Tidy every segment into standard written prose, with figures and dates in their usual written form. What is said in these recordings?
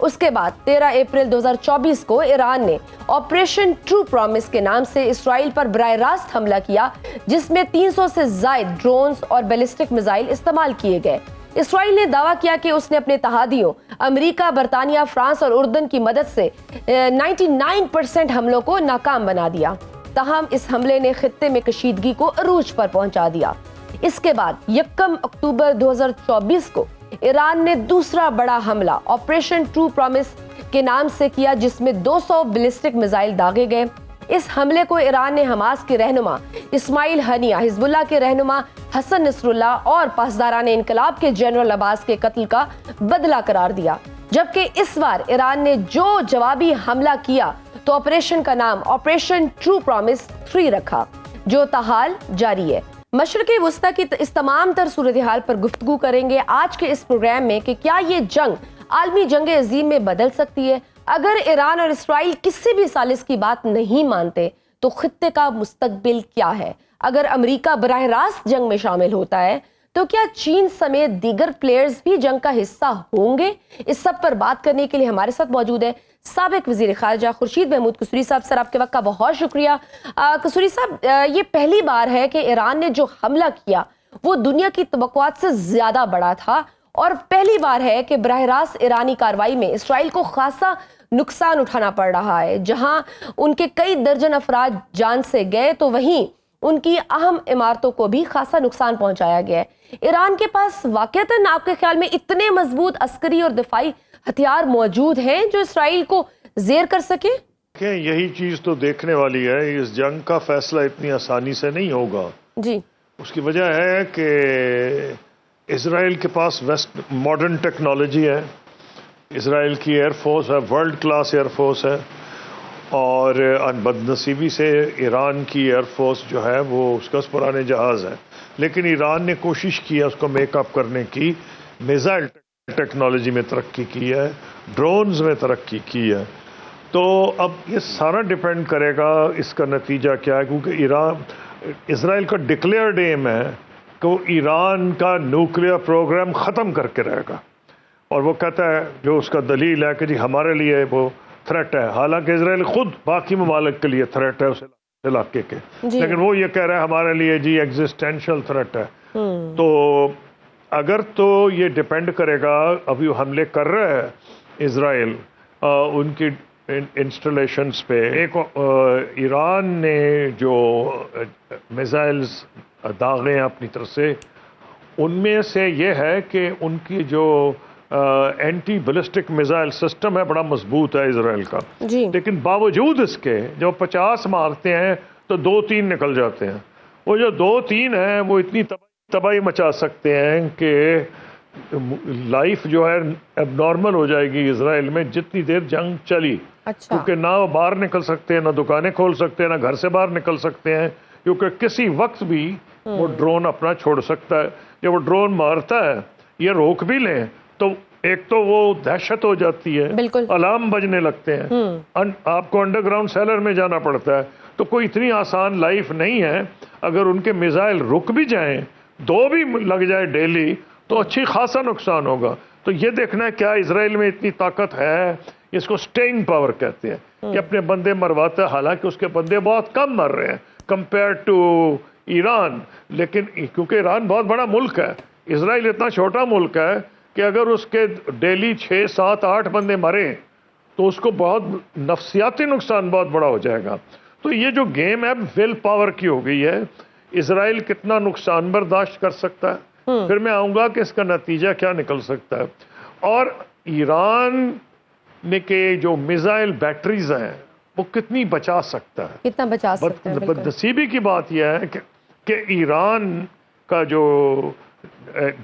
اس کے بعد 13 اپریل 2024 کو ایران نے آپریشن ٹرو پرومس کے نام سے اسرائیل پر براہ راست حملہ کیا، جس میں 300 سے زائد ڈرونز اور بیلسٹک میزائل استعمال کیے گئے۔ اسرائیل نے دعویٰ کیا کہ اس نے اپنے اتحادیوں امریکہ، برطانیہ، فرانس اور اردن کی مدد سے 99% حملوں کو ناکام بنا دیا۔ تاہم اس حملے نے خطے میں کشیدگی کو عروج پر پہنچا دیا۔ اس کے بعد 1 اکتوبر 2024 کو ایران نے دوسرا بڑا حملہ آپریشن ٹرو پرومس کے نام سے کیا، جس میں 200 بیلسٹک میزائل داغے گئے۔ اس حملے کو ایران نے حماس کے رہنما اسماعیل ہنیہ، حزب اللہ کے رہنما حسن نصر اللہ اور پاسداران انقلاب کے جنرل عباس کے قتل کا بدلہ قرار دیا، جبکہ اس بار ایران نے جو جوابی حملہ کیا تو آپریشن کا نام آپریشن ٹرو پرومس 3 رکھا، جو تاحال جاری ہے۔ مشرق وسطیٰ کی اس تمام تر صورتحال پر گفتگو کریں گے آج کے اس پروگرام میں کہ کیا یہ جنگ عالمی جنگ عظیم میں بدل سکتی ہے؟ اگر ایران اور اسرائیل کسی بھی ثالث کی بات نہیں مانتے تو خطے کا مستقبل کیا ہے؟ اگر امریکہ براہ راست جنگ میں شامل ہوتا ہے تو کیا چین سمیت دیگر پلیئرز بھی جنگ کا حصہ ہوں گے؟ اس سب پر بات کرنے کے لیے ہمارے ساتھ موجود ہے سابق وزیر خارجہ خورشید محمود قصوری صاحب۔ سر، آپ کے وقت کا بہت شکریہ۔ قصوری صاحب، یہ پہلی بار ہے کہ ایران نے جو حملہ کیا وہ دنیا کی توقعات سے زیادہ بڑا تھا، اور پہلی بار ہے کہ براہ راست ایرانی کارروائی میں اسرائیل کو خاصا نقصان اٹھانا پڑ رہا ہے۔ جہاں ان کے کئی درجن افراد جان سے گئے تو وہیں ان کی اہم عمارتوں کو بھی خاصا نقصان پہنچایا گیا ہے۔ ایران کے پاس واقعتاً آپ کے خیال میں اتنے مضبوط عسکری اور دفاعی ہتھیار موجود ہیں جو اسرائیل کو زیر کر سکے؟ یہی چیز تو دیکھنے والی ہے۔ اس جنگ کا فیصلہ اتنی آسانی سے نہیں ہوگا۔ جی، اس کی وجہ ہے کہ اسرائیل کے پاس ویسٹ ماڈرن ٹیکنالوجی ہے، اسرائیل کی ایئر فورس ہے، ورلڈ کلاس ایئر فورس ہے، اور بدنصیبی سے ایران کی ایئر فورس جو ہے وہ اس کا پرانے جہاز ہے، لیکن ایران نے کوشش کی ہے اس کو میک اپ کرنے کی، میزائل ٹیکنالوجی میں ترقی کی ہے، ڈرونز میں ترقی کی ہے۔ تو اب یہ سارا ڈیپینڈ کرے گا اس کا نتیجہ کیا ہے، کیونکہ اسرائیل کا ڈکلیئرڈ ایم ہے کہ وہ ایران کا نیوکلیئر پروگرام ختم کر کے رہے گا، اور وہ کہتا ہے جو اس کا دلیل ہے کہ جی ہمارے لیے وہ تھریٹ ہے، حالانکہ اسرائیل خود باقی ممالک کے لیے تھریٹ ہے اس علاقے کے، لیکن وہ یہ کہہ رہا ہے ہمارے لیے جی ایگزسٹینشل تھریٹ ہے۔ تو اگر تو یہ ڈیپینڈ کرے گا، ابھی حملے کر رہا ہے اسرائیل ان کی انسٹالیشنز پہ۔ ایک ایران نے جو میزائلز داغے ہیں اپنی طرف سے، ان میں سے یہ ہے کہ ان کی جو اینٹی بیلسٹک میزائل سسٹم ہے بڑا مضبوط ہے اسرائیل کا، لیکن باوجود اس کے جو 50 مارتے ہیں تو 2-3 نکل جاتے ہیں۔ وہ جو 2-3 ہیں وہ اتنی تباہی مچا سکتے ہیں کہ لائف جو ہے اب نارمل ہو جائے گی اسرائیل میں جتنی دیر جنگ چلی، کیونکہ نہ وہ باہر نکل سکتے ہیں، نہ دکانیں کھول سکتے ہیں، نہ گھر سے باہر نکل سکتے ہیں، کیونکہ کسی وقت بھی وہ ڈرون اپنا چھوڑ سکتا ہے۔ جب وہ ڈرون مارتا ہے، یہ روک بھی لیں تو ایک تو وہ دہشت ہو جاتی ہے، الارم بجنے لگتے ہیں، آپ کو انڈر گراؤنڈ سیلر میں جانا پڑتا ہے، تو کوئی اتنی آسان لائف نہیں ہے۔ اگر ان کے میزائل رک بھی جائیں، 2 بھی لگ جائے ڈیلی، تو اچھی خاصا نقصان ہوگا۔ تو یہ دیکھنا ہے کیا اسرائیل میں اتنی طاقت ہے، اس کو سٹینگ پاور کہتے ہیں، کہ اپنے بندے مرواتا ہے، حالانکہ اس کے بندے بہت کم مر رہے ہیں کمپیئر ٹو ایران، لیکن کیونکہ ایران بہت بڑا ملک ہے، اسرائیل اتنا چھوٹا ملک ہے کہ اگر اس کے ڈیلی 6, 7, 8 بندے مریں تو اس کو بہت نفسیاتی نقصان بہت بڑا ہو جائے گا۔ تو یہ جو گیم ہے ول پاور کی ہو گئی ہے، اسرائیل کتنا نقصان برداشت کر سکتا ہے، پھر میں آؤں گا کہ اس کا نتیجہ کیا نکل سکتا ہے، اور ایران نے کے جو میزائل بیٹریز ہیں وہ کتنی بچا سکتا ہے، کتنا بچا سکتا ہے۔ بدنصیبی کی بات یہ ہے کہ ایران کا جو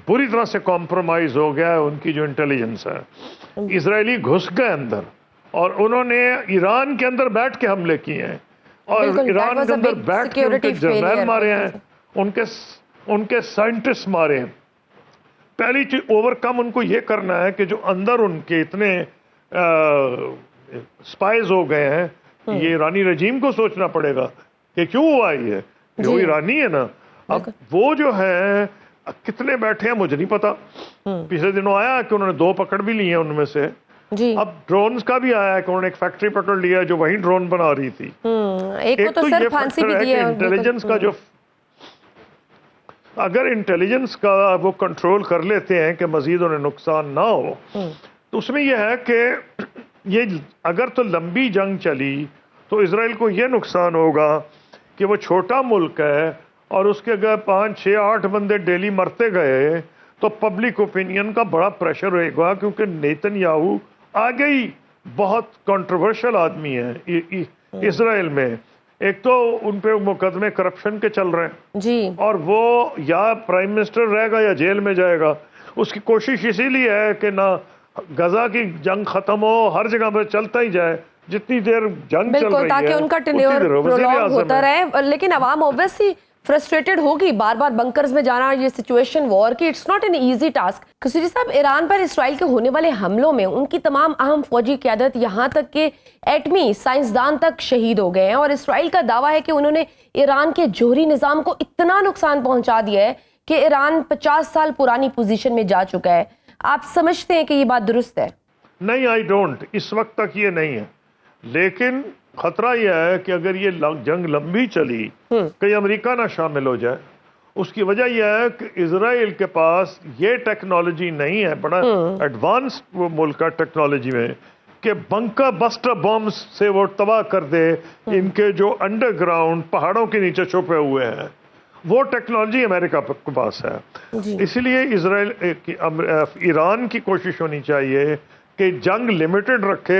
بری طرح سے کمپرومائز ہو گیا ہے ان کی جو انٹیلیجنس ہے، اسرائیلی گھس گئے اندر اور انہوں نے ایران کے اندر بیٹھ کے حملے کیے ہیں، اور ایران کے اندر بیٹھ کے ان کے جنرل مارے ہیں، ان کے سائنٹسٹ مارے ہیں۔ پہلی چیز اوور کم ان کو یہ کرنا ہے کہ جو اندر ان کے اتنے سپائز ہو گئے ہیں، یہ ایرانی رجیم کو سوچنا پڑے گا کہ کیوں ہوا یہ، جو ایرانی ہے نا، اب وہ جو ہے کتنے بیٹھے ہیں مجھے نہیں پتا، پچھلے دنوں آیا کہ انہوں نے 2 پکڑ بھی لی ہیں ان میں سے، جی اب ڈرونز کا بھی آیا ہے کہ انہوں نے ایک فیکٹری پکڑ لیا جو وہیں ڈرون بنا رہی تھی. ایک کو تو سر پھانسی بھی دی ہے. انٹیلیجنس کا جو اگر انٹیلیجنس کا وہ کنٹرول کر لیتے ہیں کہ مزید انہیں نقصان نہ ہو تو اس میں یہ ہے کہ یہ اگر تو لمبی جنگ چلی تو اسرائیل کو یہ نقصان ہوگا کہ وہ چھوٹا ملک ہے اور اس کے اگر 5 6 8 بندے ڈیلی مرتے گئے تو پبلک اوپینین کا بڑا پریشر رہے گا, کیونکہ نیتن یاہو آگے ہی بہت کنٹروورشل آدمی ہے اسرائیل میں. ایک تو ان پہ مقدمے کرپشن کے چل رہے ہیں جی, اور وہ یا پرائم منسٹر رہے گا یا جیل میں جائے گا. اس کی کوشش اسی لیے ہے کہ نہ غزہ کی جنگ ختم ہو, ہر جگہ پہ چلتا ہی جائے جتنی دیر جنگ چل رہی ہے, تاکہ ان کا ٹینیور پرولونگ ہوتا رہے. لیکن عوام اوبویسلی فرسٹریٹڈ ہوگی, بار بار بنکرز میں جانا, یہ سچویشن وار کی, it's not an easy task. Kishori صاحب, ایران پر اسرائیل کے ہونے والے حملوں میں ان کی تمام اہم فوجی قیادت یہاں تک کہ ایٹمی سائنسدان تک شہید ہو گئے ہیں, اور اسرائیل کا دعویٰ ہے کہ انہوں نے ایران کے جوہری نظام کو اتنا نقصان پہنچا دیا ہے کہ ایران 50 سال پرانی پوزیشن میں جا چکا ہے. آپ سمجھتے ہیں کہ یہ بات درست ہے؟ نہیں, آئی ڈونٹ, اس وقت تک یہ نہیں ہے. لیکن خطرہ یہ ہے کہ اگر یہ جنگ لمبی چلی کہیں امریکہ نہ شامل ہو جائے. اس کی وجہ یہ ہے کہ اسرائیل کے پاس یہ ٹیکنالوجی نہیں ہے, بڑا ایڈوانس ملک کا ٹیکنالوجی میں, کہ بنکر بسٹر بمز سے وہ تباہ کر دے ان کے جو انڈر گراؤنڈ پہاڑوں کے نیچے چھپے ہوئے ہیں. وہ ٹیکنالوجی امریکہ کے پاس ہے. اسی لیے ایران کی کوشش ہونی چاہیے کہ جنگ لیمیٹڈ رکھے,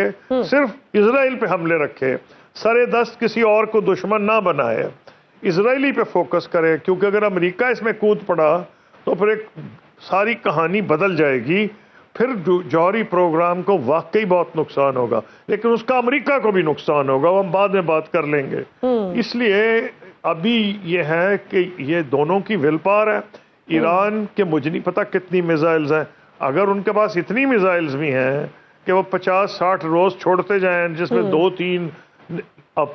صرف اسرائیل پہ حملے رکھے, سرے دست کسی اور کو دشمن نہ بنائے, اسرائیلی پہ فوکس کرے. کیونکہ اگر امریکہ اس میں کود پڑا تو پھر ایک ساری کہانی بدل جائے گی, پھر جوہری پروگرام کو واقعی بہت نقصان ہوگا, لیکن اس کا امریکہ کو بھی نقصان ہوگا, وہ ہم بعد میں بات کر لیں گے. اس لیے ابھی یہ ہے کہ یہ دونوں کی ول پاور ہے. ایران کے مجھے نہیں پتا کتنی میزائلز ہیں, اگر ان کے پاس اتنی میزائلز بھی ہیں کہ وہ 50-60 روز چھوڑتے جائیں, جس میں 2-3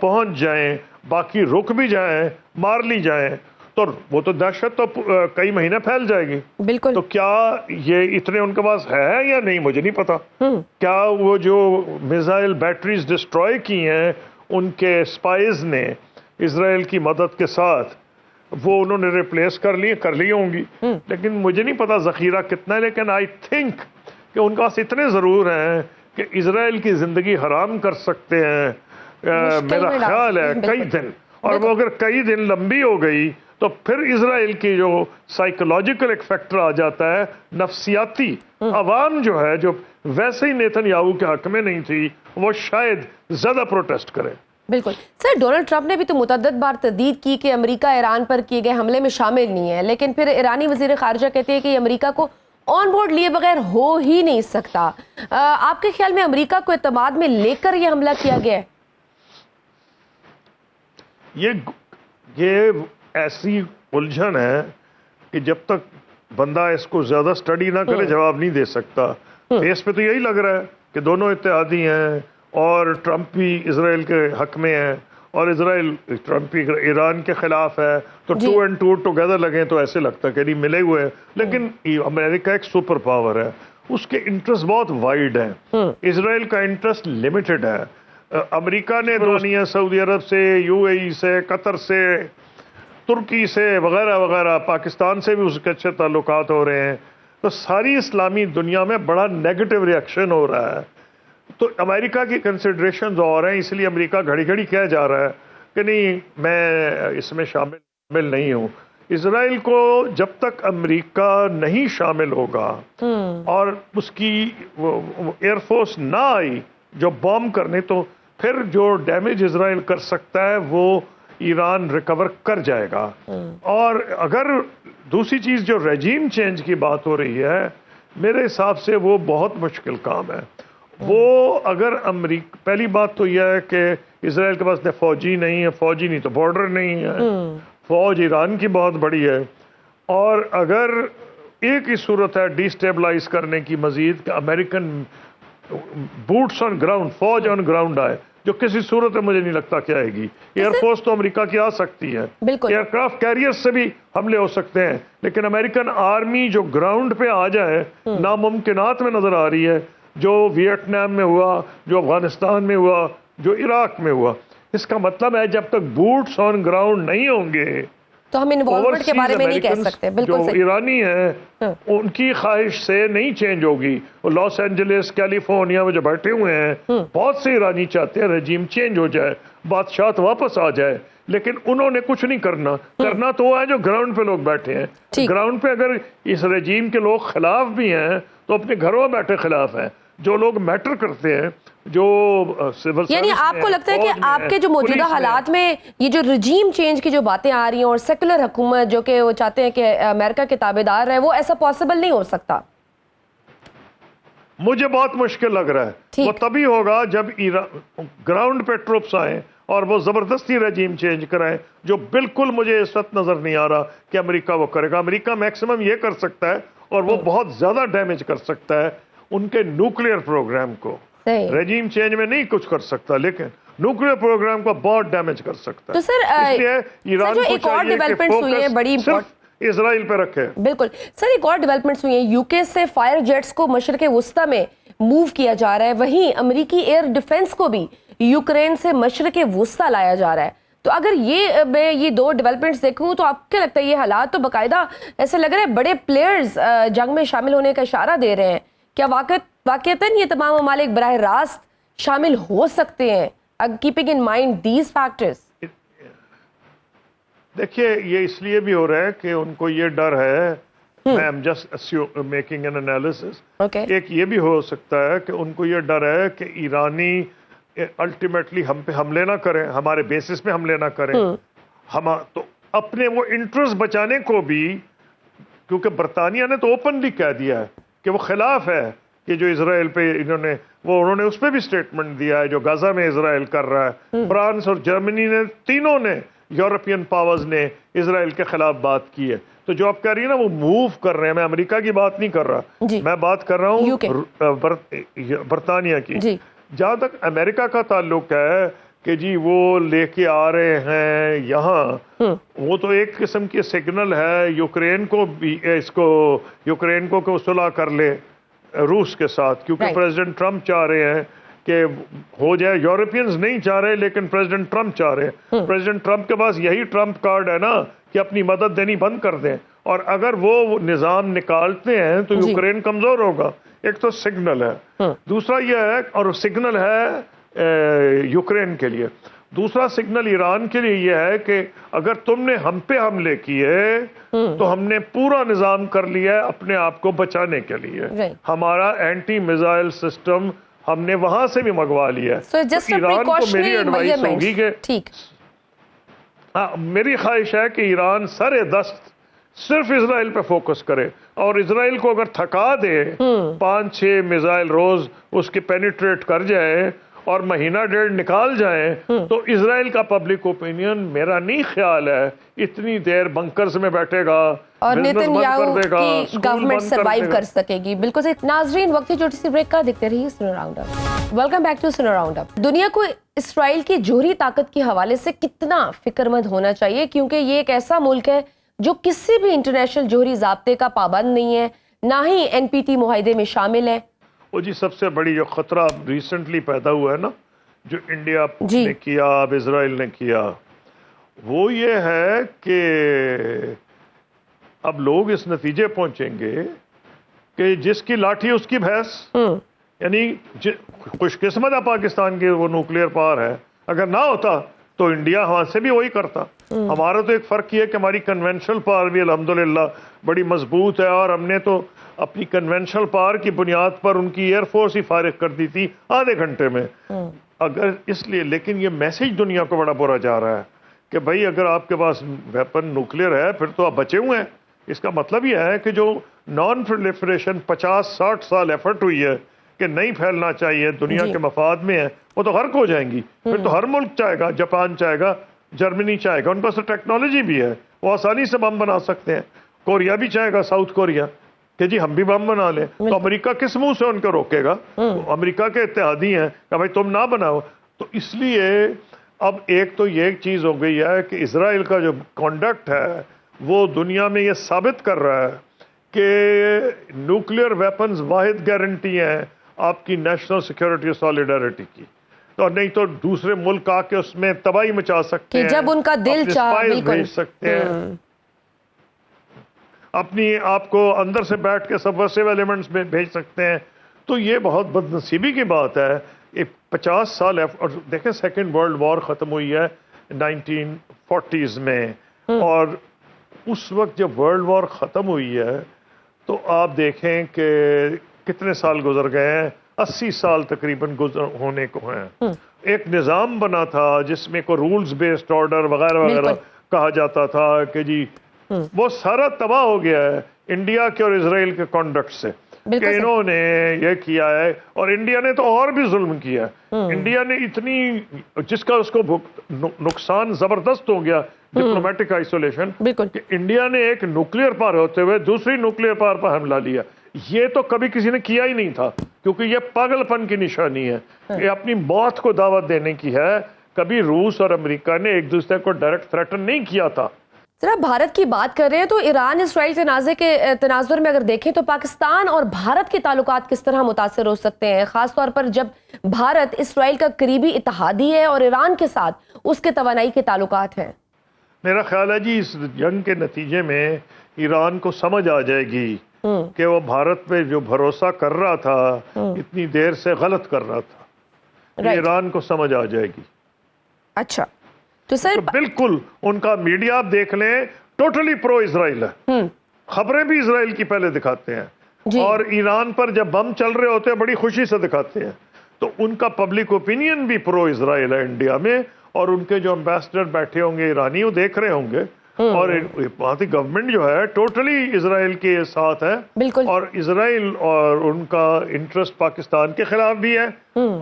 پہنچ جائیں, باقی رک بھی جائیں, مار لی جائیں, تو وہ تو دہشت تو کئی مہینے پھیل جائے گی. بالکل. تو کیا یہ اتنے ان کے پاس ہے یا نہیں مجھے نہیں پتا. کیا وہ جو میزائل بیٹریز ڈسٹروائے کی ہیں ان کے اسپائز نے اسرائیل کی مدد کے ساتھ, وہ انہوں نے ریپلیس کر لی ہوں گی, لیکن مجھے نہیں پتا ذخیرہ کتنا ہے. لیکن آئی تھنک کہ ان کے پاس اتنے ضرور ہیں کہ اسرائیل کی زندگی حرام کر سکتے ہیں, میرا خیال ہے کئی دن. اور وہ اگر کئی دن لمبی ہو گئی تو پھر اسرائیل کی جو سائیکولوجیکل ایک فیکٹر آ جاتا ہے, نفسیاتی. عوام جو ہے جو ویسے ہی نیتن یاہو کے حق میں نہیں تھی, وہ شاید زیادہ پروٹیسٹ کرے. بالکل. سر, ڈونلڈ ٹرمپ نے بھی تو متعدد بار تردید کی کہ امریکہ ایران پر کیے گئے حملے میں شامل نہیں ہے, لیکن پھر ایرانی وزیر خارجہ کہتے ہیں کہ یہ امریکہ کو آن بورڈ لیے بغیر ہو ہی نہیں سکتا. آپ کے خیال میں امریکہ کو اعتماد میں لے کر یہ حملہ کیا گیا ہے؟ یہ ایسی الجھن ہے کہ جب تک بندہ اس کو زیادہ سٹڈی نہ کرے جواب نہیں دے سکتا. اس پہ تو یہی لگ رہا ہے کہ دونوں اتحادی ہیں, اور ٹرمپ بھی اسرائیل کے حق میں ہے اور اسرائیل ٹرمپ بھی ایران کے خلاف ہے, تو 2 and 2 ٹوگیدر لگیں تو ایسے لگتا ہے کہ نہیں ملے ہوئے ہیں. لیکن امریکہ ایک سپر پاور ہے, اس کے انٹرسٹ بہت وائڈ ہیں, اسرائیل کا انٹرسٹ لمیٹڈ ہے. امریکہ نے دنیا سعودی عرب سے, UAE سے, قطر سے, ترکی سے وغیرہ وغیرہ, پاکستان سے بھی اس کے اچھے تعلقات ہو رہے ہیں. تو ساری اسلامی دنیا میں بڑا نیگیٹو ریئیکشن ہو رہا ہے. تو امریکہ کی کنسیڈریشنز اور ہیں, اس لیے امریکہ گھڑی گھڑی کہہ جا رہا ہے کہ نہیں میں اس میں شامل نہیں ہوں. اسرائیل کو جب تک امریکہ نہیں شامل ہوگا اور اس کی ایئر فورس نہ آئی جو بام کرنے, تو پھر جو ڈیمیج اسرائیل کر سکتا ہے وہ ایران ریکور کر جائے گا. اور اگر دوسری چیز جو ریجیم چینج کی بات ہو رہی ہے, میرے حساب سے وہ بہت مشکل کام ہے. وہ اگر امریکہ, پہلی بات تو یہ ہے کہ اسرائیل کے پاس فوجی نہیں ہے, فوجی نہیں تو بارڈر نہیں ہے, فوج ایران کی بہت بڑی ہے. اور اگر ایک ہی صورت ہے ڈی سٹیبلائز کرنے کی مزید کہ امریکن بوٹس آن گراؤنڈ, فوج آن گراؤنڈ آئے, جو کسی صورت میں مجھے نہیں لگتا کہ آئے گی. ایئر فورس تو امریکہ کی آ سکتی ہے, ایئر کرافٹ کیریئر سے بھی حملے ہو سکتے ہیں, لیکن امریکن آرمی جو گراؤنڈ پہ آ جائے ناممکنات میں نظر آ رہی ہے. جو ویتنام میں ہوا, جو افغانستان میں ہوا, جو عراق میں ہوا. اس کا مطلب ہے جب تک بوٹس آن گراؤنڈ نہیں ہوں گے تو ہم انوالومنٹ کے بارے میں نہیں کہہ سکتے. بالکل جو ایرانی ہیں ان کی خواہش سے نہیں چینج ہوگی. لاس اینجلس, کیلیفورنیا میں جو بیٹھے ہوئے ہیں بہت سے ایرانی چاہتے ہیں رجیم چینج ہو جائے, بادشاہت واپس آ جائے, لیکن انہوں نے کچھ نہیں کرنا تو وہ ہے جو گراؤنڈ پہ لوگ بیٹھے ہیں. گراؤنڈ پہ اگر اس رجیم کے لوگ خلاف بھی ہیں تو اپنے گھروں میں بیٹھے خلاف ہیں. جو لوگ میٹر کرتے ہیں, جو سول یعنی آپ کو لگتا ہے کہ آپ کے جو موجودہ حالات میں یہ جو رجیم چینج کی جو باتیں آ رہی ہیں اور سیکولر حکومت جو کہ وہ چاہتے ہیں کہ امریکہ کے تابعدار رہے, وہ ایسا پاسبل نہیں ہو سکتا؟ مجھے بہت مشکل لگ رہا ہے. وہ تبھی ہوگا جب گراؤنڈ پہ ٹروپس آئیں اور وہ زبردستی رجیم چینج کرائیں, جو بالکل مجھے اس وقت نظر نہیں آ رہا کہ امریکہ وہ کرے گا. امریکہ میکسیمم یہ کر سکتا ہے اور وہ بہت زیادہ ڈیمیج کر سکتا ہے ان کے نیوکلیئر پروگرام کو. رجیم چینج میں نہیں کچھ کر سکتا, لیکن نیوکلیئر پروگرام کو بہت ڈیمیج کر سکتا ہے. تو سر اس لیے ایران کو چاہیے کہ فوکس صرف اسرائیل پہ رکھے. بالکل سر, ایک اور ڈیولپمنٹس ہوئی ہیں. یو کے سے فائر جیٹس کو مشرق وسطی میں موو کیا جا رہا ہے, وہیں امریکی ایئر ڈیفنس کو بھی یوکرین سے مشرق وسطی لایا جا رہا ہے. تو اگر میں یہ دو ڈیولپمنٹس دیکھوں تو آپ کیا لگتا ہے یہ حالات تو باقاعدہ ایسے لگ رہے ہیں بڑے پلیئرز جنگ میں شامل ہونے کا اشارہ دے رہے ہیں. کیا واقعتاً یہ تمام ممالک براہ راست شامل ہو سکتے ہیں keeping in mind these factors? دیکھیے یہ اس لیے بھی ہو رہا ہے کہ ان کو یہ ڈر ہے, میں am just making an analysis, ایک یہ بھی ہو سکتا ہے کہ ان کو یہ ڈر ہے کہ ایرانی الٹیمیٹلی ہم پہ حملے نہ کریں, ہمارے بیسس پہ حملے نہ کریں. تو اپنے وہ انٹرسٹ بچانے کو بھی, کیونکہ برطانیہ نے تو اوپنلی کہہ دیا ہے کہ وہ خلاف ہے کہ جو اسرائیل پہ انہوں نے اس پہ بھی سٹیٹمنٹ دیا ہے جو غزہ میں اسرائیل کر رہا ہے. فرانس اور جرمنی نے, تینوں نے, یورپین پاورز نے اسرائیل کے خلاف بات کی ہے. تو جو آپ کہہ رہی ہیں نا وہ موو کر رہے ہیں, میں امریکہ کی بات نہیں کر رہا, میں بات کر رہا ہوں برطانیہ کی. جہاں تک امریکہ کا تعلق ہے کہ جی وہ لے کے آ رہے ہیں یہاں, وہ تو ایک قسم کی سگنل ہے یوکرین کو بھی, یوکرین کو کہ وہ صلح کر لے روس کے ساتھ, کیونکہ پریزیڈنٹ ٹرمپ چاہ رہے ہیں کہ ہو جائے. یورپینز نہیں چاہ رہے لیکن پریزیڈنٹ ٹرمپ چاہ رہے ہیں. پریزیڈنٹ ٹرمپ کے پاس یہی ٹرمپ کارڈ ہے نا کہ اپنی مدد دینی بند کر دیں, اور اگر وہ نظام نکالتے ہیں تو یوکرین کمزور ہوگا. ایک تو سگنل ہے, دوسرا یہ ہے, اور سگنل ہے یوکرین کے لیے. دوسرا سگنل ایران کے لیے یہ ہے کہ اگر تم نے ہم پہ حملے کیے تو ہم نے پورا نظام کر لیا ہے اپنے آپ کو بچانے کے لیے. ہمارا اینٹی میزائل سسٹم ہم نے وہاں سے بھی منگوا لیا ہے. ایران کو میری ایڈوائس ہوگی کہ میری خواہش ہے کہ ایران سر دست صرف اسرائیل پہ فوکس کرے, اور اسرائیل کو اگر تھکا دے 5-6 میزائل روز اس کے پینیٹریٹ کر جائے اور مہینہ ڈیڑھ نکال جائیں, تو اسرائیل کا پبلک اوپینین میرا نہیں خیال ہے اتنی دیر بنکرز میں بیٹھے گا اور نیتن یاہو کی گورنمنٹ سروائیو کر سکے گی. بالکل صحیح. ناظرین وقتی چھوٹی سی بریک کا دیکھتے رہیے Suno round up. Welcome back to Suno round up. دنیا کو اسرائیل کی جوہری طاقت کے حوالے سے کتنا فکر مند ہونا چاہیے, کیونکہ یہ ایک ایسا ملک ہے جو کسی بھی انٹرنیشنل جوہری ضابطے کا پابند نہیں ہے, نہ ہی NPT معاہدے میں شامل ہے. وہ جی سب سے بڑی جو خطرہ ریسنٹلی پیدا ہوا ہے نا, جو انڈیا نے کیا, اب اسرائیل نے کیا, وہ یہ ہے کہ اب لوگ اس نتیجے پہنچیں گے کہ جس کی لاٹھی اس کی بھینس. یعنی خوش قسمت ہے پاکستان کی وہ نیوکلیئر پاور ہے, اگر نہ ہوتا تو انڈیا وہاں سے بھی وہی کرتا. ہمارا تو ایک فرق یہ ہے کہ ہماری کنونشنل پاور بھی الحمدللہ بڑی مضبوط ہے, اور ہم نے تو اپنی کنونشنل پاور کی بنیاد پر ان کی ایئر فورس ہی فارغ کر دی تھی آدھے گھنٹے میں. اگر اس لیے, لیکن یہ میسج دنیا کو بڑا برا جا رہا ہے کہ بھائی اگر آپ کے پاس ویپن نیوکلیئر ہے پھر تو آپ بچے ہوئے ہیں. اس کا مطلب یہ ہے کہ جو نان پرولیفریشن 50-60 سال ایفرٹ ہوئی ہے کہ نہیں پھیلنا چاہیے, دنیا کے مفاد میں ہے, وہ تو غرق ہو جائیں گی. پھر تو ہر ملک چاہے گا, جاپان چاہے گا, جرمنی چاہے گا, ان پاس تو ٹیکنالوجی بھی ہے, وہ آسانی سے بم بنا سکتے ہیں. کوریا بھی چاہے گا, ساؤتھ کوریا, کہ جی ہم بھی بم بنا لیں. تو امریکہ کس منہ سے ان کو روکے گا؟ امریکہ کے اتحادی ہیں کہ بھائی تم نہ بناؤ. تو اس لیے اب ایک تو یہ چیز ہو گئی ہے کہ اسرائیل کا جو کانڈکٹ ہے وہ دنیا میں یہ ثابت کر رہا ہے کہ نیوکلیئر ویپنز واحد گارنٹی ہیں آپ کی نیشنل سیکورٹی اور سالیڈیرٹی کی، اور نہیں تو دوسرے ملک آ کے اس میں تباہی مچا سکتے ہیں، جب ان کا دل چاہے بالکل بھیج سکتے ہیں، اپنی آپ کو اندر سے بیٹھ کے سبورسیو ایلیمنٹس میں بھیج سکتے ہیں. تو یہ بہت بد نصیبی کی بات ہے. یہ 50 سال ہے، اور دیکھیں سیکنڈ ورلڈ وار ختم ہوئی ہے 1940s میں، اور اس وقت جب ورلڈ وار ختم ہوئی ہے تو آپ دیکھیں کہ کتنے سال گزر گئے ہیں، 80 سال تقریباً گزر ہونے کو ہیں. ایک نظام بنا تھا جس میں کوئی رولز بیسڈ آرڈر وغیرہ وغیرہ کہا جاتا تھا کہ جی وہ سارا تباہ ہو گیا ہے انڈیا کے اور اسرائیل کے کانڈکٹ سے، کہ انہوں نے یہ کیا ہے، اور انڈیا نے تو اور بھی ظلم کیا ہے. انڈیا نے اتنی، جس کا اس کو نقصان زبردست ہو گیا، ڈپلومیٹک آئسولیشن، کہ انڈیا نے ایک نیوکلیئر پاور ہوتے ہوئے دوسری نیوکلیئر پاور پر حملہ لیا. یہ تو کبھی کسی نے کیا ہی نہیں تھا، کیونکہ یہ پاگل پن کی نشانی ہے، یہ اپنی موت کو دعوت دینے کی ہے. کبھی روس اور امریکہ نے ایک دوسرے کو ڈائریکٹ تھریٹن نہیں کیا تھا. ذرا بھارت کی بات کر رہے ہیں تو ایران اسرائیل تنازع کے تناظر میں اگر دیکھیں تو پاکستان اور بھارت کے تعلقات کس طرح متاثر ہو سکتے ہیں، خاص طور پر جب بھارت اسرائیل کا قریبی اتحادی ہے اور ایران کے ساتھ اس کے توانائی کے تعلقات ہیں؟ میرا خیال ہے جی اس جنگ کے نتیجے میں ایران کو سمجھ آ جائے گی کہ وہ بھارت پہ جو بھروسہ کر رہا تھا اتنی دیر سے غلط کر رہا تھا. ایران کو سمجھ آ جائے گی. اچھا تو سر بالکل ان کا میڈیا آپ دیکھ لیں ٹوٹلی پرو اسرائیل ہے، خبریں بھی اسرائیل کی پہلے دکھاتے ہیں، اور ایران پر جب بم چل رہے ہوتے ہیں بڑی خوشی سے دکھاتے ہیں. تو ان کا پبلک اوپینین بھی پرو اسرائیل ہے انڈیا میں، اور ان کے جو امبیسڈر بیٹھے ہوں گے ایرانی وہ دیکھ رہے ہوں گے، اور وہاں کی گورنمنٹ جو ہے ٹوٹلی اسرائیل کے ساتھ ہے. اور اسرائیل اور ان کا انٹرسٹ پاکستان کے خلاف بھی ہے،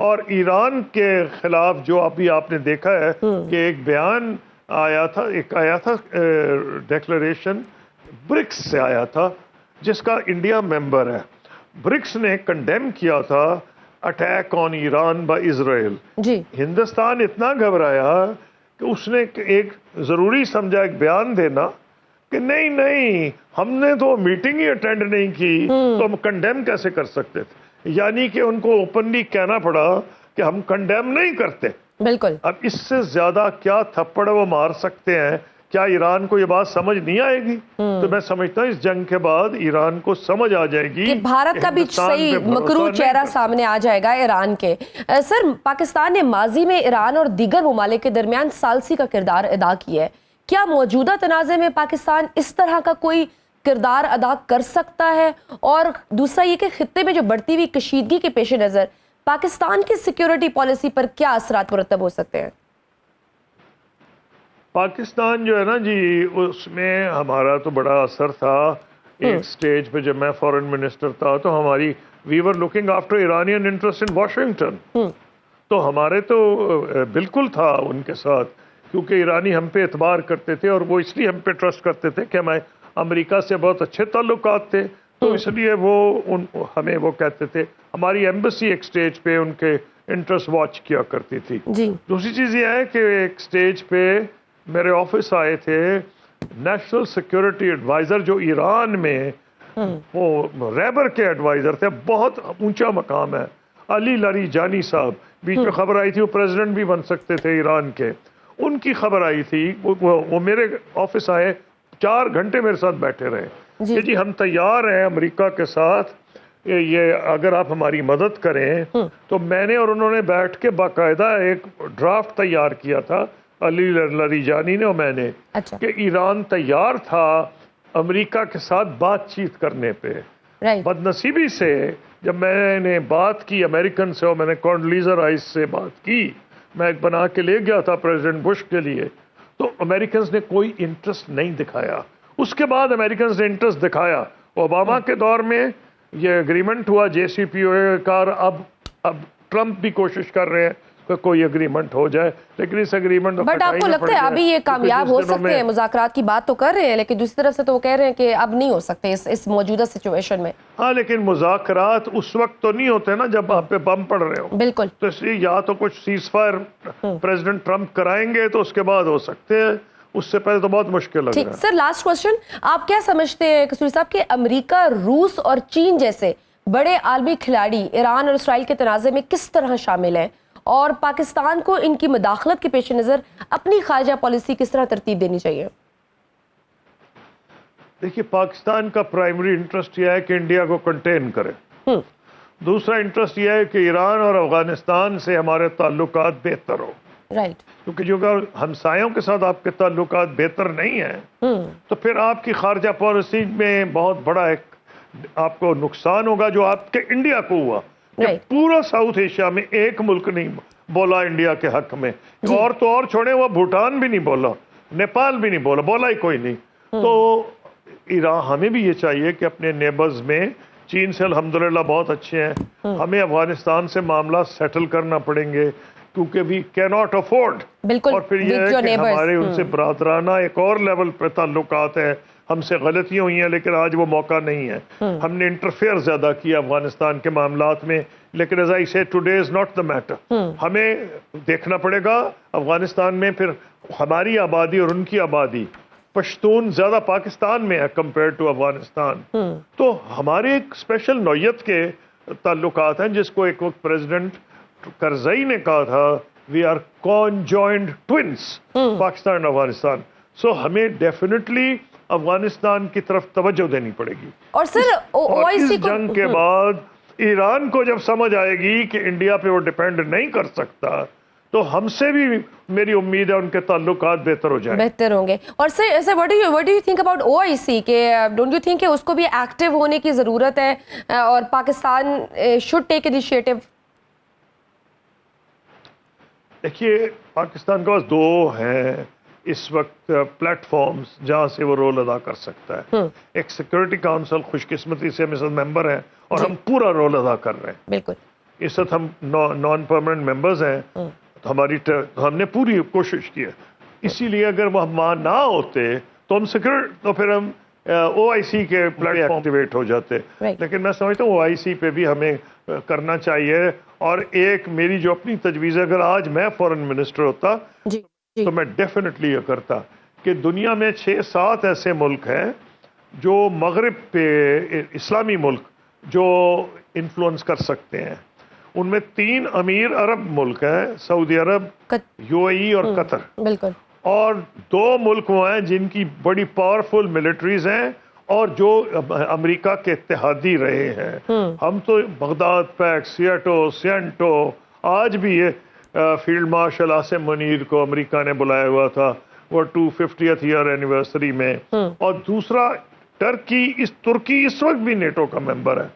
اور ایران کے خلاف جو ابھی آپ نے دیکھا ہے کہ ایک بیان آیا تھا ڈیکلریشن برکس سے آیا تھا جس کا انڈیا ممبر ہے. برکس نے کنڈیم کیا تھا اٹیک آن ایران بائی اسرائیل. ہندوستان اتنا گھبرایا کہ اس نے ایک ضروری سمجھا ایک بیان دینا کہ نہیں ہم نے تو میٹنگ ہی اٹینڈ نہیں کی تو ہم کنڈیم کیسے کر سکتے تھے. یعنی کہ ان کو اوپنلی کہنا پڑا کہ ہم کنڈیم نہیں کرتے. بالکل. اب اس سے زیادہ کیا تھپڑ وہ مار سکتے ہیں؟ کیا ایران کو یہ بات سمجھ نہیں آئے گی؟ تو میں سمجھتا ہوں اس جنگ کے بعد ایران کو سمجھ آ جائے گی کہ بھارت کا بھی صحیح مکروہ چہرہ سامنے آ جائے گا ایران کے. سر پاکستان نے ماضی میں ایران اور دیگر ممالک کے درمیان ثالثی کا کردار ادا کیا ہے. کیا موجودہ تنازع میں پاکستان اس طرح کا کوئی کردار ادا کر سکتا ہے؟ اور دوسرا یہ کہ خطے میں جو بڑھتی ہوئی کشیدگی کے پیش نظر پاکستان کی سیکیورٹی پالیسی پر کیا اثرات مرتب ہو سکتے ہیں؟ پاکستان جو ہے نا جی اس میں ہمارا تو بڑا اثر تھا. ایک سٹیج پہ جب میں فورن منسٹر تھا تو ہماری we were looking after Iranian interest in Washington. تو ہمارے تو بالکل تھا ان کے ساتھ، کیونکہ ایرانی ہم پہ اعتبار کرتے تھے اور وہ اس لیے ہم پہ ٹرسٹ کرتے تھے کہ ہمیں امریکہ سے بہت اچھے تعلقات تھے، تو اس لیے وہ ہمیں وہ کہتے تھے. ہماری ایمبیسی ایک سٹیج پہ ان کے انٹرسٹ واچ کیا کرتی تھی. دوسری چیز یہ ہے کہ ایک سٹیج پہ میرے آفس آئے تھے نیشنل سیکورٹی ایڈوائزر جو ایران میں وہ ریبر کے ایڈوائزر تھے، بہت اونچا مقام ہے، علی لاریجانی صاحب. بیچ میں خبر آئی تھی وہ پریزیڈنٹ بھی بن سکتے تھے ایران کے. ان کی خبر آئی تھی، وہ میرے آفس آئے، 4 گھنٹے میرے ساتھ بیٹھے رہے کہ جی ہم تیار ہیں امریکہ کے ساتھ، یہ اگر آپ ہماری مدد کریں. تو میں نے اور انہوں نے بیٹھ کے باقاعدہ ایک ڈرافٹ تیار کیا تھا، علی لاریجانی نے اور میں نے، کہ ایران تیار تھا امریکہ کے ساتھ بات چیت کرنے پہ. بد نصیبی سے جب میں نے بات کی امریکن سے اور میں نے کونڈلیزا رائس سے بات کی، میں ایک بنا کے لے گیا تھا پریزیڈنٹ بش کے لیے، تو امریکنز نے کوئی انٹرسٹ نہیں دکھایا. اس کے بعد امریکنز نے انٹرسٹ دکھایا. اوباما کے دور میں یہ اگریمنٹ ہوا JCPOA کا، اب ٹرمپ بھی کوشش کر رہے ہیں کہ کوئی اگریمنٹ ہو جائے، لیکن اس اگریمنٹ بٹ آپ کو لگتا ہے ابھی یہ کامیاب ہو سکتے ہیں؟ مذاکرات کی بات تو کر رہے ہیں لیکن دوسری طرف سے تو وہ کہہ رہے ہیں کہ اب نہیں ہو سکتے اس موجودہ سچویشن میں. ہاں لیکن مذاکرات اس وقت تو نہیں ہوتے نا جب آپ پہ بم پڑ رہے ہو. بالکل. تو اس لیے یا تو کچھ سیز فائر پریزیڈنٹ ٹرمپ کرائیں گے تو اس کے بعد ہو سکتے ہیں، اس سے پہلے تو بہت مشکل لگ رہا ہے. سر لاسٹ کوسچن، آپ کیا سمجھتے ہیں کسوری صاحب کہ امریکہ، روس اور چین جیسے بڑے عالمی کھلاڑی ایران اور اسرائیل کے تنازع میں کس طرح شامل ہیں اور پاکستان کو ان کی مداخلت کے پیش نظر اپنی خارجہ پالیسی کس طرح ترتیب دینی چاہیے؟ دیکھیے، پاکستان کا پرائمری انٹرسٹ یہ ہے کہ انڈیا کو کنٹین کرے. دوسرا انٹرسٹ یہ ہے کہ ایران اور افغانستان سے ہمارے تعلقات بہتر ہو. رائٹ. کیونکہ جو اگر ہمسایوں کے ساتھ آپ کے تعلقات بہتر نہیں ہیں تو پھر آپ کی خارجہ پالیسی میں بہت بڑا ایک آپ کو نقصان ہوگا جو آپ کے انڈیا کو ہوا کہ پورا ساؤتھ ایشیا میں ایک ملک نہیں بولا انڈیا کے حق میں. اور تو اور چھوڑے، وہ بھوٹان بھی نہیں بولا، نیپال بھی نہیں بولا ہی کوئی نہیں. تو ایران ہمیں بھی یہ چاہیے کہ اپنے نیبرز میں چین سے الحمدللہ بہت اچھے ہیں، ہمیں افغانستان سے معاملہ سیٹل کرنا پڑیں گے کیونکہ وی کی ناٹ افورڈ. اور پھر یہ ہے کہ ہمارے ان سے برادرانہ ایک اور لیول پہ تعلقات ہیں. ہم سے غلطیاں ہوئی ہیں لیکن آج وہ موقع نہیں ہے. ہم نے انٹرفیئر زیادہ کیا افغانستان کے معاملات میں، لیکن as I say today is not the matter. ہمیں دیکھنا پڑے گا افغانستان میں پھر ہماری آبادی اور ان کی آبادی، پشتون زیادہ پاکستان میں ہے کمپیئر ٹو افغانستان. تو ہمارے ایک اسپیشل نوعیت کے تعلقات ہیں جس کو ایک وقت پریزیڈنٹ کرزئی نے کہا تھا we are conjoined twins Pakistan اور افغانستان. سو ہمیں ڈیفینیٹلی افغانستان کی طرف توجہ دینی پڑے گی. اور سر اس جنگ کے بعد ایران کو جب سمجھ آئے گی کہ انڈیا پہ وہ ڈیپینڈ نہیں کر سکتا تو ہم سے بھی میری امید ہے ان کے تعلقات بہتر ہو جائیں، بہتر ہوں گے. اور سر what do you think about OIC کہ ڈونٹ یو تھنک کہ اس کو بھی ایکٹیو ہونے کی ضرورت ہے اور پاکستان should take initiative؟ دیکھیے، پاکستان کے پاس دو ہیں اس وقت پلیٹ فارمز جہاں سے وہ رول ادا کر سکتا ہے. ایک سیکورٹی کاؤنسل، خوش قسمتی سے ہم ممبر ہیں اور ہم پورا رول ادا کر رہے ہیں. بالکل. اس وقت ہم نان پرماننٹ ممبرز ہیں تو ہم نے پوری کوشش کی ہے. اسی لیے اگر وہ وہاں نہ ہوتے تو ہم تو پھر ہم OIC کے پلیٹ فارم ایکٹیویٹ ہو جاتے. لیکن میں سمجھتا ہوں OIC پہ بھی ہمیں کرنا چاہیے. اور ایک میری جو اپنی تجویز ہے، اگر آج میں فورن منسٹر ہوتا تو میں ڈیفینیٹلی یہ کرتا کہ دنیا میں 6-7 ایسے ملک ہیں جو مغرب پہ اسلامی ملک جو انفلوئنس کر سکتے ہیں. ان میں 3 امیر عرب ملک ہیں، سعودی عرب، UAE اور قطر. بالکل. اور 2 ملک وہ ہیں جن کی بڑی پاورفل ملٹریز ہیں اور جو امریکہ کے اتحادی رہے ہیں. ہم تو بغداد پیک، سینٹو، آج بھی یہ فیلڈ مارشل عاصم منیر کو امریکہ نے بلایا ہوا تھا وہ 250th ایئر اینیورسری میں. اور دوسرا ترکی اس وقت بھی نیٹو کا ممبر ہے.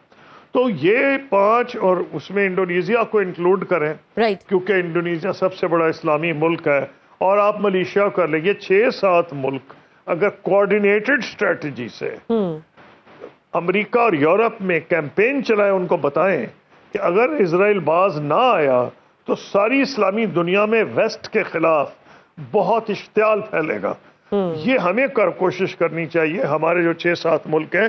تو یہ 5 اور اس میں انڈونیزیا کو انکلوڈ کریں کیونکہ انڈونیزیا سب سے بڑا اسلامی ملک ہے. اور آپ ملیشیا کر لیں. یہ 6-7 ملک اگر کوآرڈینیٹڈ اسٹریٹجی سے امریکہ اور یورپ میں کیمپین چلائے، ان کو بتائیں کہ اگر اسرائیل باز نہ آیا تو ساری اسلامی دنیا میں ویسٹ کے خلاف بہت اشتعال پھیلے گا. یہ ہمیں کوشش کرنی چاہیے. ہمارے جو 6-7 ملک ہیں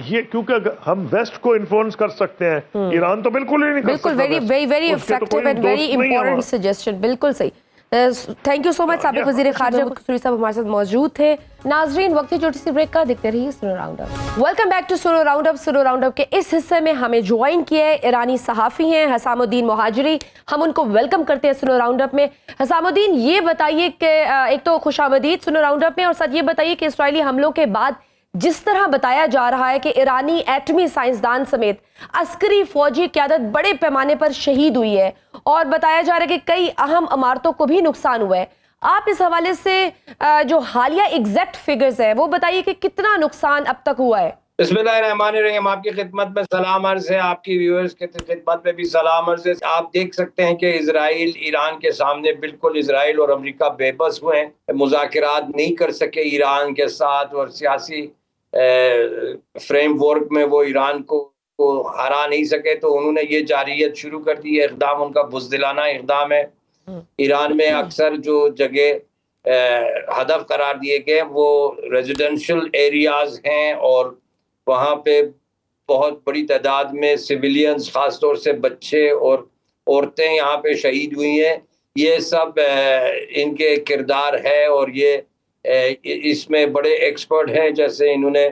یہ کیونکہ ہم ویسٹ کو انفلوئنس کر سکتے ہیں، ایران تو بالکل ہی نہیں کر سکتا. بالکل. Very effective and very important suggestion. بالکل صحیح. تھینک یو سو مچ. سابق وزیر خارجہ قصوری صاحب ہمارے ساتھ موجود تھے. ناظرین، وقت کی چھوٹی سی بریک کا دیکھتے رہیے Suno round up. Welcome back to Suno round up. Suno round اپ کے اس حصے میں ہمیں جوائن کیا ہے ایرانی صحافی ہیں حسام الدین مہاجری. ہم ان کو ویلکم کرتے ہیں سنو راؤنڈ اپ میں. حسام الدین، یہ بتائیے کہ ایک تو خوش آمدید سنو راؤنڈ اپ میں، اور ساتھ یہ بتائیے کہ اسرائیلی حملوں کے بعد جس طرح بتایا جا رہا ہے کہ ایرانی ایٹمی سائنسدان سمیت عسکری فوجی قیادت بڑے پیمانے پر شہید ہوئی ہے اور بتایا جا رہا ہے کہ کئی اہم عمارتوں کو بھی نقصان ہوا ہے. آپ اس حوالے سے جو حالیہ ایگزیکٹ فگرز ہیں وہ بتائیے کہ کتنا نقصان اب تک ہوا ہے. بسم اللہ الرحمن الرحیم. آپ کی خدمت میں سلام عرض ہے، آپ کی ویورز کی خدمت میں بھی سلام عرض ہے. آپ دیکھ سکتے ہیں کہ اسرائیل ایران کے سامنے بالکل اسرائیل اور امریکہ بے بس ہوئے ہیں، مذاکرات نہیں کر سکے ایران کے ساتھ، اور سیاسی فریم ورک میں وہ ایران کو ہرا نہیں سکے. تو انہوں نے یہ جارحیت شروع کر دی ہے. اقدام ان کا بزدلانہ اقدام ہے. ایران میں اکثر جو جگہ ہدف قرار دیے گئے وہ ریزیڈنشل ایریاز ہیں اور وہاں پہ بہت بڑی تعداد میں سویلینز، خاص طور سے بچے اور عورتیں یہاں پہ شہید ہوئی ہیں. یہ سب ان کے کردار ہے اور یہ اس میں بڑے ایکسپرٹ ہیں. جیسے انہوں نے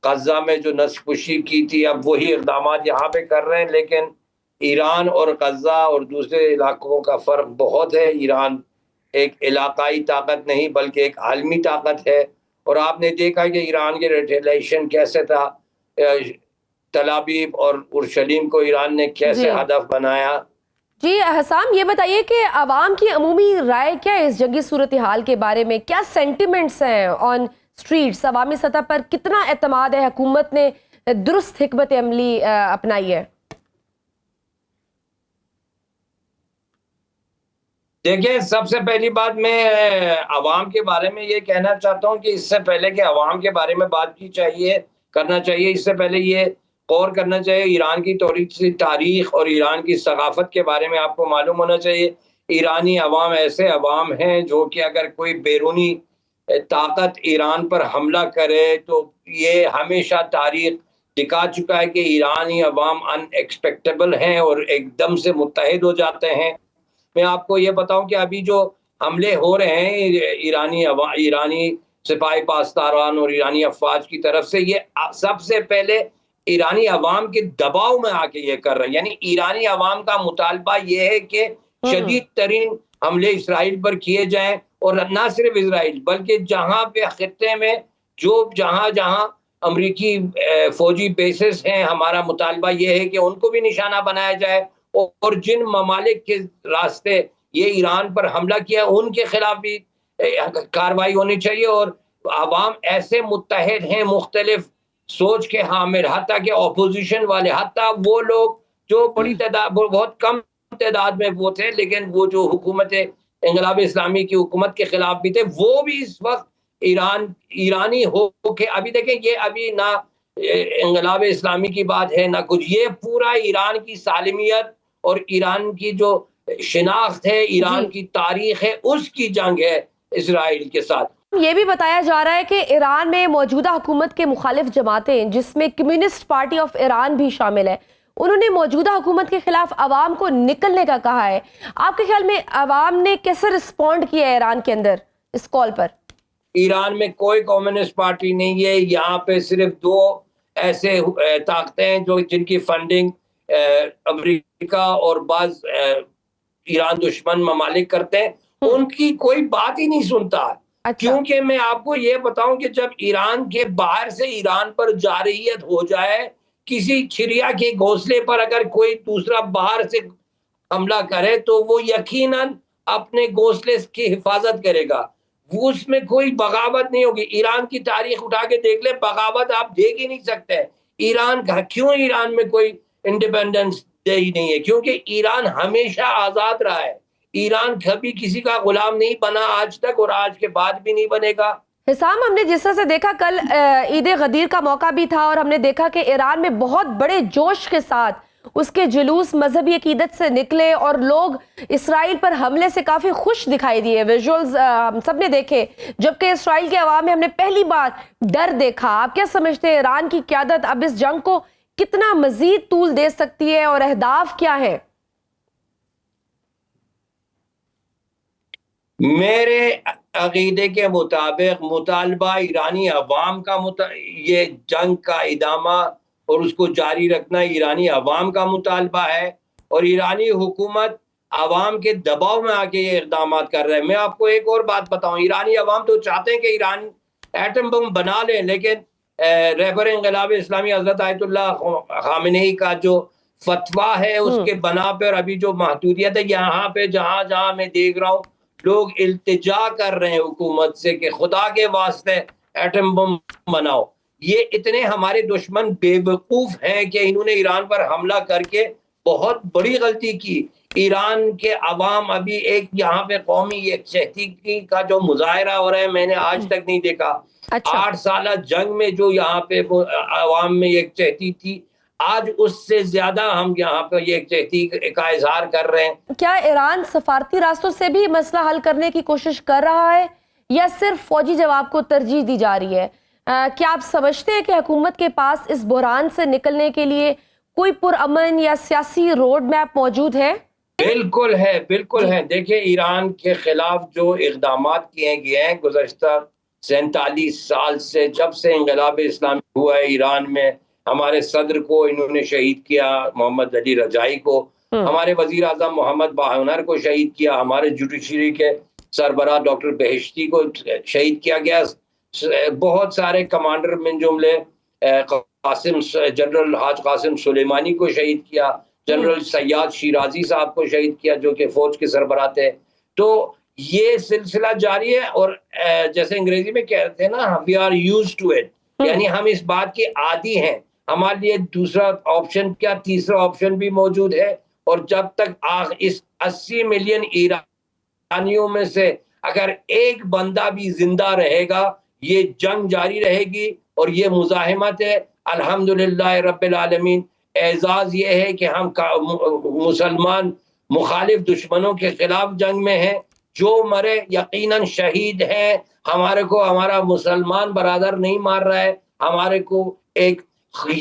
غزہ میں جو نسل کشی کی تھی اب وہی اقدامات یہاں پہ کر رہے ہیں. لیکن ایران اور غزہ اور دوسرے علاقوں کا فرق بہت ہے. ایران ایک علاقائی طاقت نہیں بلکہ ایک عالمی طاقت ہے. اور آپ نے دیکھا کہ ایران کے ریٹیلیشن کیسے تھا, تل ابیب اور اورشلیم کو ایران نے کیسے ہدف بنایا. جی حسام, یہ بتائیے کہ عوام کی عمومی رائے کیا ہے اس جنگی صورتحال کے بارے میں؟ کیا سینٹیمنٹس ہیں آن سٹریٹس؟ عوامی سطح پر کتنا اعتماد ہے حکومت نے درست حکمت عملی اپنائی ہے؟ دیکھیں, سب سے پہلی بات میں عوام کے بارے میں یہ کہنا چاہتا ہوں کہ اس سے پہلے کہ عوام کے بارے میں بات کرنا چاہیے, اس سے پہلے یہ غور کرنا چاہیے ایران کی تاریخ اور ایران کی ثقافت کے بارے میں آپ کو معلوم ہونا چاہیے. ایرانی عوام ایسے عوام ہیں جو کہ اگر کوئی بیرونی طاقت ایران پر حملہ کرے تو یہ ہمیشہ تاریخ دکھا چکا ہے کہ ایرانی عوام ان ایکسپیکٹیبل ہیں اور ایک دم سے متحد ہو جاتے ہیں. میں آپ کو یہ بتاؤں کہ ابھی جو حملے ہو رہے ہیں ایرانی سپاہی پاسداران اور ایرانی افواج کی طرف سے, یہ سب سے پہلے ایرانی عوام کے دباؤ میں آ کے یہ کر رہے ہیں. یعنی ایرانی عوام کا مطالبہ یہ ہے کہ شدید ترین حملے اسرائیل پر کیے جائیں, اور نہ صرف اسرائیل بلکہ جہاں پہ خطے میں جہاں امریکی فوجی بیسز ہیں, ہمارا مطالبہ یہ ہے کہ ان کو بھی نشانہ بنایا جائے, اور جن ممالک کے راستے یہ ایران پر حملہ کیا ان کے خلاف بھی کارروائی ہونی چاہیے. اور عوام ایسے متحد ہیں مختلف سوچ کے حامل, حتیٰ کہ اپوزیشن والے, حتیٰ وہ لوگ جو بہت کم تعداد میں وہ تھے لیکن وہ جو حکومت انقلاب اسلامی کی حکومت کے خلاف بھی تھے, وہ بھی اس وقت ایرانی ہو کے, ابھی دیکھیں یہ ابھی نہ انقلاب اسلامی کی بات ہے نہ کچھ, یہ پورا ایران کی سالمیت اور ایران کی جو شناخت ہے, ایران کی تاریخ ہے, اس کی جنگ ہے اسرائیل کے ساتھ. یہ بھی بتایا جا رہا ہے کہ ایران میں موجودہ حکومت کے مخالف جماعتیں, جس میں کمیونسٹ پارٹی آف ایران بھی شامل ہے, انہوں نے موجودہ حکومت کے خلاف عوام کو نکلنے کا کہا ہے. آپ کے خیال میں عوام نے کیسے رسپونڈ کیا ہے ایران کے اندر اس کال پر؟ ایران میں کوئی کمیونسٹ پارٹی نہیں ہے. یہاں پہ صرف دو ایسے طاقتیں ہیں جن کی فنڈنگ امریکہ اور بعض ایران دشمن ممالک کرتے ہیں, ان کی کوئی بات ہی نہیں سنتا. کیونکہ میں آپ کو یہ بتاؤں کہ جب ایران کے باہر سے ایران پر جارحیت ہو جائے, کسی چڑیا کے گھونسلے پر اگر کوئی دوسرا باہر سے حملہ کرے تو وہ یقیناً اپنے گھونسلے کی حفاظت کرے گا, اس میں کوئی بغاوت نہیں ہوگی. ایران کی تاریخ اٹھا کے دیکھ لیں, بغاوت آپ دیکھ ہی نہیں سکتے. ایران میں کوئی انڈیپینڈنس ڈے ہی نہیں ہے, کیونکہ ایران ہمیشہ آزاد رہا ہے. ایران کبھی کسی کا غلام نہیں بنا آج تک, اور آج کے بعد بھی نہیں بنے گا. حسام, ہم نے جس طرح سے دیکھا کل عید غدیر کا موقع بھی تھا, اور ہم نے دیکھا کہ ایران میں بہت بڑے جوش کے ساتھ اس کے جلوس مذہبی عقیدت سے نکلے, اور لوگ اسرائیل پر حملے سے کافی خوش دکھائی دیے. ویژولز ہم سب نے دیکھے, جبکہ اسرائیل کے عوام میں ہم نے پہلی بار ڈر دیکھا. آپ کیا سمجھتے ہیں ایران کی قیادت اب اس جنگ کو کتنا مزید طول دے سکتی ہے, اور اہداف کیا ہیں؟ میرے عقیدے کے مطابق مطالبہ ایرانی عوام کا یہ جنگ کا ادامہ اور اس کو جاری رکھنا ایرانی عوام کا مطالبہ ہے, اور ایرانی حکومت عوام کے دباؤ میں آ کے یہ اقدامات کر رہے ہیں. میں آپ کو ایک اور بات بتاؤں, ایرانی عوام تو چاہتے ہیں کہ ایران ایٹم بم بنا لیں, لیکن رہبر انقلاب اسلامی حضرت آیت اللہ خامنئی کا جو فتویٰ ہے اس کے بنا پر ابھی جو محدودیت ہے, یہاں پہ جہاں میں دیکھ رہا ہوں لوگ التجا کر رہے ہیں حکومت سے کہ خدا کے واسطے ایٹم بم بناؤ. یہ اتنے ہمارے دشمن بے وقوف ہیں کہ انہوں نے ایران پر حملہ کر کے بہت بڑی غلطی کی. ایران کے عوام ابھی ایک یہاں پہ قومی یکجہتی کا جو مظاہرہ ہو رہا ہے, میں نے آج تک نہیں دیکھا. 8 سالہ جنگ میں جو یہاں پہ عوام میں یکجہتی تھی, آج اس سے زیادہ ہم یہاں پہ یکجہتی کا اظہار کر رہے ہیں. کیا ایران سفارتی راستوں سے بھی مسئلہ حل کرنے کی کوشش کر رہا ہے, یا صرف فوجی جواب کو ترجیح دی جا رہی ہے؟ کیا آپ سمجھتے ہیں کہ حکومت کے پاس اس بحران سے نکلنے کے لیے کوئی پرامن یا سیاسی روڈ میپ موجود ہے؟ بالکل ہے. دیکھیں, ایران کے خلاف جو اقدامات کیے گئے ہیں گزشتہ 47 سال سے جب سے انقلاب اسلامی ہوا ہے ایران میں، ہمارے صدر کو انہوں نے شہید کیا، محمد علی رجائی کو، ہمارے وزیر اعظم محمد باہنر کو شہید کیا، ہمارے جوڈیشری کے سربراہ ڈاکٹر بہشتی کو شہید کیا گیا، بہت سارے کمانڈر من جملے جنرل حاج قاسم سلیمانی کو شہید کیا، جنرل سیاد شیرازی صاحب کو شہید کیا جو کہ فوج کے سربراہ تھے۔ تو یہ سلسلہ جاری ہے، اور جیسے انگریزی میں کہتے ہیں نا، we are used to it, یعنی ہم اس بات کے عادی ہیں۔ ہمارے لیے دوسرا آپشن کیا، تیسرا آپشن بھی موجود ہے، اور جب تک اس 80 ملین ایرانیوں میں سے اگر ایک بندہ بھی زندہ رہے گا، یہ جنگ جاری رہے گی اور یہ مزاحمت ہے۔ الحمدللہ رب العالمین، اعزاز یہ ہے کہ ہم مسلمان مخالف دشمنوں کے خلاف جنگ میں ہیں، جو مرے یقیناً شہید ہیں۔ ہمارے کو ہمارا مسلمان برادر نہیں مار رہا ہے، ہمارے کو ایک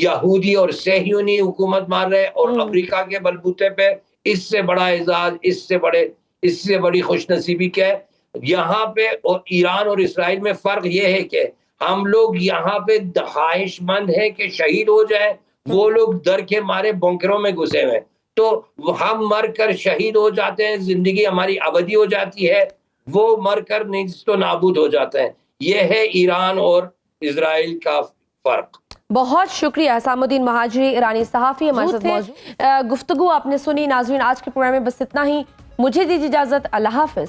یہودی اور صہیونی حکومت مار رہے، اور امریکہ کے بلبوتے پہ اس سے بڑا اعزاز، اس سے بڑی خوش نصیبی کیا ہے؟ یہاں پہ ایران اور اسرائیل میں فرق یہ ہے کہ ہم لوگ یہاں پہ خواہش مند ہیں کہ شہید ہو جائیں، وہ لوگ ڈر کے مارے بنکروں میں گھسے ہوئے، تو ہم مر کر شہید ہو جاتے ہیں، زندگی ہماری ابدی ہو جاتی ہے، وہ مر کر نیست و نابود ہو جاتے ہیں۔ یہ ہے ایران اور اسرائیل کا فرق۔ بہت شکریہ حسام الدین مہاجری، ایرانی صحافی ہمارے ساتھ موجود۔ گفتگو آپ نے سنی۔ ناظرین، آج کے پروگرام میں بس اتنا ہی، مجھے دیجیے اجازت، اللہ حافظ۔